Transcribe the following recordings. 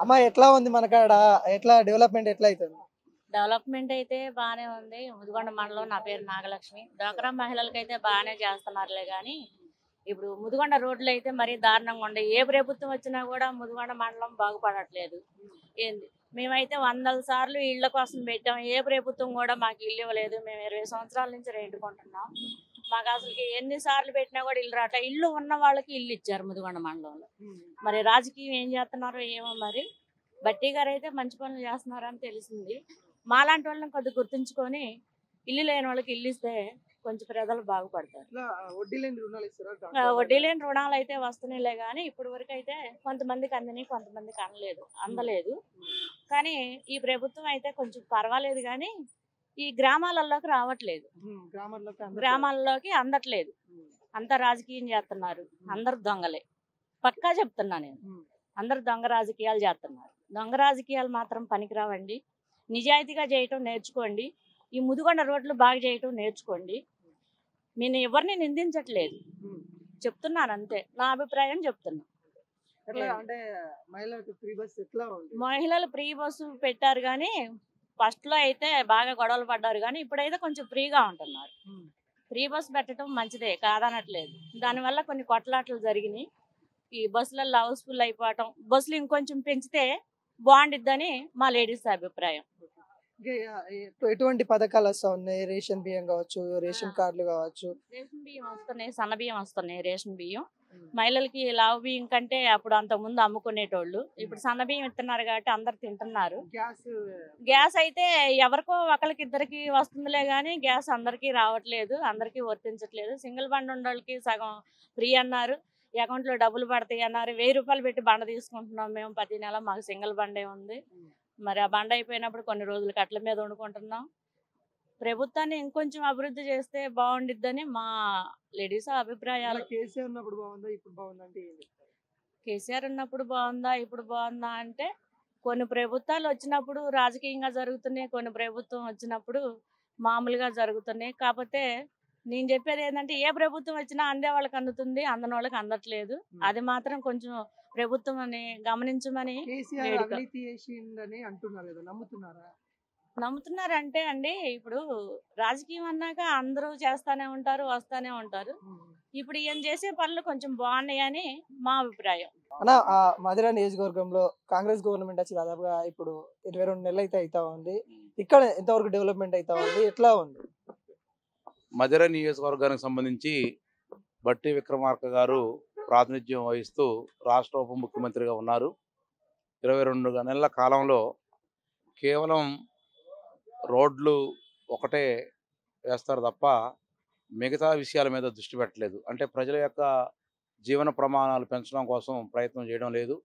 అమ్మ ఎట్లా ఉంది మన కాడ? ఎట్లా డెవలప్‌మెంట్ ఎట్లా అయితుంది? డెవలప్‌మెంట్ అయితే బానే ఉంది. ముదిగొండ మండలం. నా పేరు నాగలక్ష్మి. డ్వాక్రా మహిళలకైతే బానే చేస్తున్నారులే గానీ, ఇప్పుడు ముదిగొండ రోడ్లయితే మరీ దారుణంగా ఉండయి. ఏ ప్రభుత్వం వచ్చినా గూడా ముదిగొండ మండలం బాగుపడట్లేదు. ఏంది మేమైతే వందల సార్లు ఇళ్ళ కోసం పెట్టాం. ఏ ప్రభుత్వం గూడా మాకు ఇల్లు ఇవ్వలేదు. మేము 20 సంవత్సరాల నుంచి రెంటుకుంటున్నాం. మాకు అసలుకి ఎన్ని సార్లు పెట్టినా గూడా ఇల్లు రావట్లే. ఇల్లు ఉన్న వాళ్ళకి ఇల్లు ఇచ్చారు ముదిగొండ మండలంలో. మరి రాజకీయం ఏం చేస్తున్నారో ఏమో మరి. బట్టి గారైతే మంచి పనులు చేస్తున్నారని తెలిసింది. మాలాంటి వాళ్ళని కొద్దిగా గుర్తుంచుకొని ఇల్లు లేని వాళ్ళకి ఇల్లు ఇస్తే కొంచెం ప్రజలు బాగుపడతారు. ఇట్లా వడ్డీ లేని రుణాలు ఇస్తారా? వడ్డీ లేని రుణాలు అయితే వస్తున్నాయిలే కానీ ఇప్పటి వరకు అయితే కొంతమందికి అందినాయి, కొంతమందికి అందలేదు. కానీ ఈ ప్రభుత్వం అయితే కొంచెం పర్వాలేదు కానీ ఈ గ్రామాలలోకి రావట్లేదు. గ్రామాల్లోకి అందట్లేదు. అంతా రాజకీయం చేస్తున్నారు. అందరు దొంగలే. పక్కా చెప్తున్నా నేను. అందరు దొంగ రాజకీయాలు చేస్తున్నారు. దొంగ రాజకీయాలు మాత్రం పనికిరావండి. నిజాయితీగా చేయటం నేర్చుకోండి. ఈ ముదిగొండ రోడ్లు బాగా చేయటం నేర్చుకోండి. నేను ఎవరిని నిందించట్లేదు, చెప్తున్నాను అంతే. నా అభిప్రాయం చెప్తున్నా. అంటే మహిళలకు ఫ్రీ బస్ ఎట్లా ఉంది? మహిళలు ఫ్రీ బస్సు పెట్టారు కానీ ఫస్ట్ లో అయితే బాగా గొడవలు పడ్డారు కానీ ఇప్పుడైతే కొంచెం ఫ్రీగా ఉంటున్నారు. ఫ్రీ బస్ పెట్టడం మంచిదే, కాదనట్లేదు. దానివల్ల కొన్ని కొట్లాటలు జరిగినాయి. ఈ బస్సులలో హౌస్ఫుల్ అయిపోవటం, బస్సులు ఇంకొంచెం పెంచితే బాగుండిద్దని మా లేడీస్ అభిప్రాయం. ఎటువంటి పథకాలు వస్తా ఉన్నాయి? రేషన్ బియ్యం కావచ్చు, రేషన్ కార్డులు కావచ్చు. రేషన్ బియ్యం వస్తున్నాయి, సన్న బియ్యం వస్తున్నాయి. రేషన్ బియ్యం మహిళలకి లావు బియ్యం కంటే అప్పుడు అంత ముందు అమ్ముకునేటోళ్ళు. ఇప్పుడు సన్న బియ్యం ఇస్తున్నారు కాబట్టి అందరు తింటున్నారు. గ్యాస్ అయితే ఎవరికో ఒకరికి ఇద్దరికి వస్తుందిలే కానీ గ్యాస్ అందరికీ రావట్లేదు, అందరికీ వర్తించట్లేదు. సింగిల్ బండ్ ఉండోళ్ళకి సగం ఫ్రీ అన్నారు, అకౌంట్ లో డబ్బులు పడతాయి అన్నారు. 1000 రూపాయలు పెట్టి బండ తీసుకుంటున్నాం మేము ప్రతి నెల. మాకు సింగిల్ బండే ఉంది. మరి ఆ బండ అయిపోయినప్పుడు కొన్ని రోజులు కట్ల మీద వండుకుంటున్నాం. ప్రభుత్వాన్ని ఇంకొంచెం అభివృద్ధి చేస్తే బాగుండిద్దని మా లేడీస్ అభిప్రాయాలు. కేసీఆర్ ఉన్నప్పుడు బాగుందా, ఇప్పుడు బాగుందా అంటే ఏం చెప్తారు? కేసీఆర్ ఉన్నప్పుడు బాగుందా, ఇప్పుడు బాగుందా అంటే కొన్ని ప్రభుత్వాలు వచ్చినప్పుడు రాజకీయంగా జరుగుతున్నాయి, కొన్ని ప్రభుత్వం వచ్చినప్పుడు మామూలుగా జరుగుతున్నాయి. కాకపోతే నేను చెప్పేది ఏంటంటే ఏ ప్రభుత్వం వచ్చినా అందే వాళ్ళకి అందుతుంది, అందని వాళ్ళకి అందట్లేదు. అది మాత్రం కొంచెం ప్రభుత్వం గమనించమని వేడుక. నమ్ముతున్నారంటే అండి, ఇప్పుడు రాజకీయం అన్నాక అందరూ చేస్తానే ఉంటారు, వస్తానే ఉంటారు. ఇప్పుడు ఈయన చేసే పనులు కొంచెం బాగున్నాయని మా అభిప్రాయం. అన్న, మధిర నియోజకవర్గంలో కాంగ్రెస్ గవర్నమెంట్ వచ్చి దాదాపుగా ఇప్పుడు 22 నెలలు అయితే అవుతా ఉంది. ఇక్కడ ఎంతవరకు డెవలప్మెంట్ అవుతా ఉంది, ఎట్లా ఉంది? మధిర నియోజకవర్గానికి సంబంధించి బట్టి విక్రమార్క గారు ప్రాతినిధ్యం వహిస్తూ రాష్ట్ర ఉప ముఖ్యమంత్రిగా ఉన్నారు. 22 నెలల కాలంలో కేవలం రోడ్లు ఒకటే వేస్తారు తప్ప మిగతా విషయాల మీద దృష్టి పెట్టలేదు. అంటే ప్రజల యొక్క జీవన ప్రమాణాలు పెంచడం కోసం ప్రయత్నం చేయడం లేదు.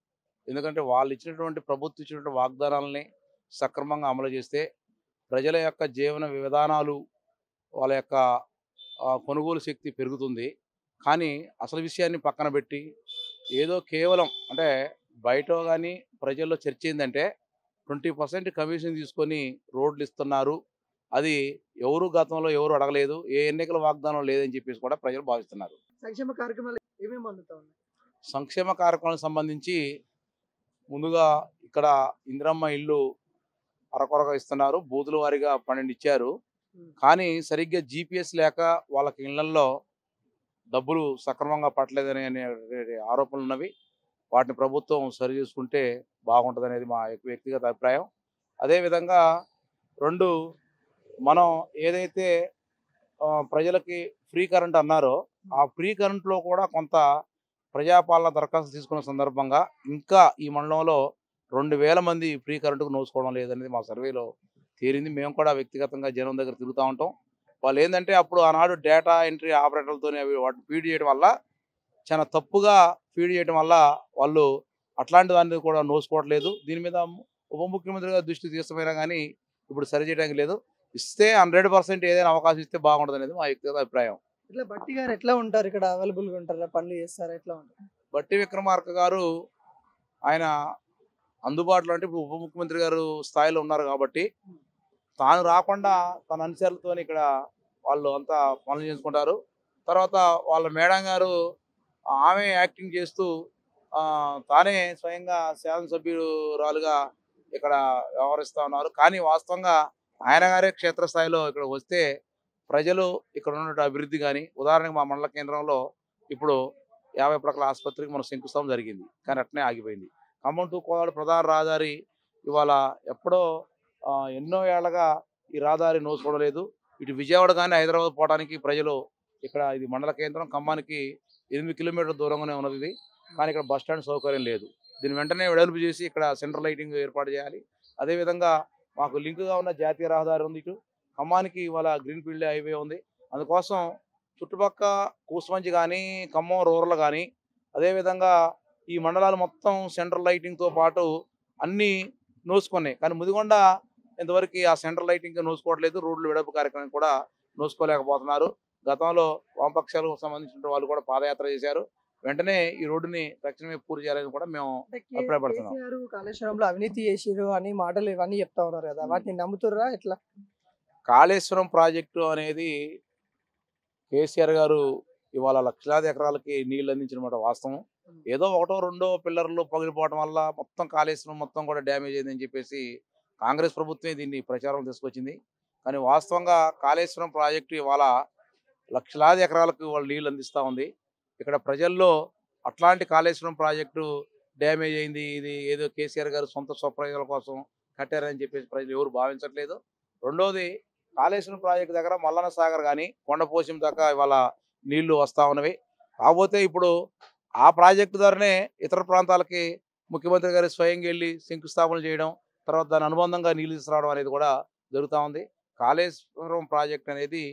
ఎందుకంటే వాళ్ళు ఇచ్చినటువంటి ప్రభుత్వం ఇచ్చినటువంటి వాగ్దానాలని సక్రమంగా అమలు చేస్తే ప్రజల యొక్క జీవన విధానాలు, వాళ్ళ యొక్క కొనుగోలు శక్తి పెరుగుతుంది. కానీ అసలు విషయాన్ని పక్కన పెట్టి ఏదో కేవలం అంటే బయట కానీ ప్రజల్లో చర్చ ఏంటంటే 20% కమిషన్ తీసుకొని రోడ్లు ఇస్తున్నారు. అది ఎవరు గతంలో ఎవరు అడగలేదు, ఏ ఎన్నికల వాగ్దానం లేదని చెప్పేసి కూడా ప్రజలు భావిస్తున్నారు. సంక్షేమ కార్యక్రమాలు ఏమేమి అందుతా ఉన్నాయి? సంక్షేమ కార్యక్రమాలకు సంబంధించి ముందుగా ఇక్కడ ఇందిరమ్మ ఇల్లు అరకొరగా ఇస్తున్నారు. బూతుల వారీగా 12 ఇచ్చారు. కానీ సరిగ్గా జీపీఎస్ లేక వాళ్ళకి ఇళ్లలో డబ్బులు సక్రమంగా పట్టలేదనే ఆరోపణలు ఉన్నవి. వాటిని ప్రభుత్వం సరి చేసుకుంటే బాగుంటుంది అనేది మా వ్యక్తిగత అభిప్రాయం. అదేవిధంగా 2, మనం ఏదైతే ప్రజలకి ఫ్రీ కరెంట్ అన్నారో ఆ ఫ్రీ కరెంట్లో కూడా కొంత ప్రజాపాలన దరఖాస్తు తీసుకున్న సందర్భంగా ఇంకా ఈ మండలంలో 2000 మంది ఫ్రీ కరెంటుకు నోసుకోవడం లేదనేది మా సర్వేలో తేలింది. మేము కూడా వ్యక్తిగతంగా జనం దగ్గర తిరుగుతూ ఉంటాం. వాళ్ళు ఏంటంటే అప్పుడు ఆనాడు డేటా ఎంట్రీ ఆపరేటర్లతోనే వాటిని ఫీడ్ చేయడం వల్ల, చాలా తప్పుగా ఫీడ్ చేయడం వల్ల వాళ్ళు అట్లాంటి దాన్ని కూడా నోసుకోవట్లేదు. దీని మీద ఉప ముఖ్యమంత్రి గారు దృష్టి తీసుకుపోయినా కానీ ఇప్పుడు సరి చేయడానికి లేదు. ఇస్తే 100% ఏదైనా అవకాశం ఇస్తే బాగుంటుంది అనేది మా వ్యక్తిగత అభిప్రాయం. ఇట్లా బట్టి గారు ఎట్లా ఉంటారు? ఇక్కడ అవైలబుల్గా ఉంటారా? పనులు చేస్తారా? ఎట్లా ఉంటారు? బట్టి విక్రమార్క గారు ఆయన అందుబాటులో అంటే ఇప్పుడు ఉప ముఖ్యమంత్రి గారు స్థాయిలో ఉన్నారు కాబట్టి తాను రాకుండా తన అనుచరులతో ఇక్కడ వాళ్ళు అంతా పనులు చేసుకుంటారు. తర్వాత వాళ్ళ మేడం గారు ఆమె యాక్టింగ్ చేస్తూ తానే స్వయంగా శాసనసభ్యురాలుగా ఇక్కడ వ్యవహరిస్తూ ఉన్నారు. కానీ వాస్తవంగా ఆయన గారే క్షేత్రస్థాయిలో ఇక్కడ వస్తే ప్రజలు ఇక్కడ ఉన్నటువంటి అభివృద్ధి కానీ, ఉదాహరణకు మా మండల కేంద్రంలో ఇప్పుడు 50 పడకల ఆసుపత్రికి మనం శంకుస్థాపన జరిగింది. కానీ అట్నే ఆగిపోయింది. ఖమ్మం టు కోదాడ ప్రధాన రహదారి ఇవాళ ఎప్పుడో ఎన్నో ఏళ్లగా ఈ రహదారి నోచుకోవలేదు. ఇటు విజయవాడ కానీ హైదరాబాద్ పోవడానికి ప్రజలు ఇక్కడ ఇది మండల కేంద్రం ఖమ్మానికి 8 కిలోమీటర్ల దూరంగానే ఉన్నది ఇది. కానీ ఇక్కడ బస్ స్టాండ్ సౌకర్యం లేదు. దీన్ని వెంటనే వెడల్పు చేసి ఇక్కడ సెంట్రల్ లైటింగ్ ఏర్పాటు చేయాలి. అదేవిధంగా మాకు లింకుగా ఉన్న జాతీయ రహదారి ఉంది. ఇటు ఖమ్మానికి ఇవాళ గ్రీన్ఫీల్డ్ హైవే ఉంది. అందుకోసం చుట్టుపక్క కూసుమంచి కానీ, ఖమ్మం రూరల్ కానీ, అదేవిధంగా ఈ మండలాలు మొత్తం సెంట్రల్ లైటింగ్తో పాటు అన్నీ నోసుకున్నాయి. కానీ ముదిగొండ ఇంతవరకు ఆ సెంట్రల్ లైటింగ్ నోసుకోవట్లేదు. రోడ్లు వెడల్పు కార్యక్రమం కూడా నోసుకోలేకపోతున్నారు. గతంలో వామపక్షాలకు సంబంధించిన వాళ్ళు కూడా పాదయాత్ర చేశారు. వెంటనే ఈ రోడ్డుని తక్షణమే పూర్తి చేయాలని కూడా మేము అభిప్రాయపడుతున్నాం. కేసీఆర్ కాళేశ్వరంలో అవినీతి చేసిరు అని మాటలు ఇవన్నీ చెప్తా ఉన్నారు కదా, వాటిని నమ్ముతుర్రా ఎట్లా? కాళేశ్వరం ప్రాజెక్టు అనేది కేసీఆర్ గారు ఇవాళ లక్షలాది ఎకరాలకి నీళ్లు అందించిన మాట వాస్తవం. ఏదో ఒకటో రెండో పిల్లర్లు పగిలిపోవడం వల్ల మొత్తం కాళేశ్వరం మొత్తం కూడా డ్యామేజ్ అయిందని చెప్పేసి కాంగ్రెస్ ప్రభుత్వమే దీన్ని ప్రచారం తీసుకొచ్చింది. కానీ వాస్తవంగా కాళేశ్వరం ప్రాజెక్టు ఇవాళ లక్షలాది ఎకరాలకు వాళ్ళు నీళ్లు అందిస్తూ ఉంది. ఇక్కడ ప్రజల్లో అట్లాంటి కాళేశ్వరం ప్రాజెక్టు డ్యామేజ్ అయింది, ఇది ఏదో కేసీఆర్ గారు సొంత స్వప్రయోజనాల కోసం కట్టారని చెప్పేసి ప్రజలు ఎవరు భావించట్లేదు. రెండోది, కాళేశ్వరం ప్రాజెక్టు దగ్గర మల్లన్న సాగర్ కానీ కొండపోశం దాకా ఇవాళ నీళ్లు వస్తూ ఉన్నవి. కాకపోతే ఇప్పుడు ఆ ప్రాజెక్టు ద్వారానే ఇతర ప్రాంతాలకి ముఖ్యమంత్రి గారు స్వయంగా వెళ్ళి శంకుస్థాపన చేయడం, తర్వాత దాని అనుబంధంగా నీళ్లు తీసుకురావడం అనేది కూడా జరుగుతూ ఉంది. కాళేశ్వరం ప్రాజెక్ట్ అనేది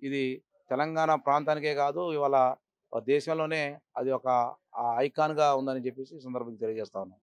ఇది తెలంగాణ ప్రాంతానికే కాదు, ఇవాళ దేశంలోనే అది ఒక ఐకాన్గా ఉందని చెప్పేసి ఈ సందర్భంగా తెలియజేస్తా ఉన్నాం.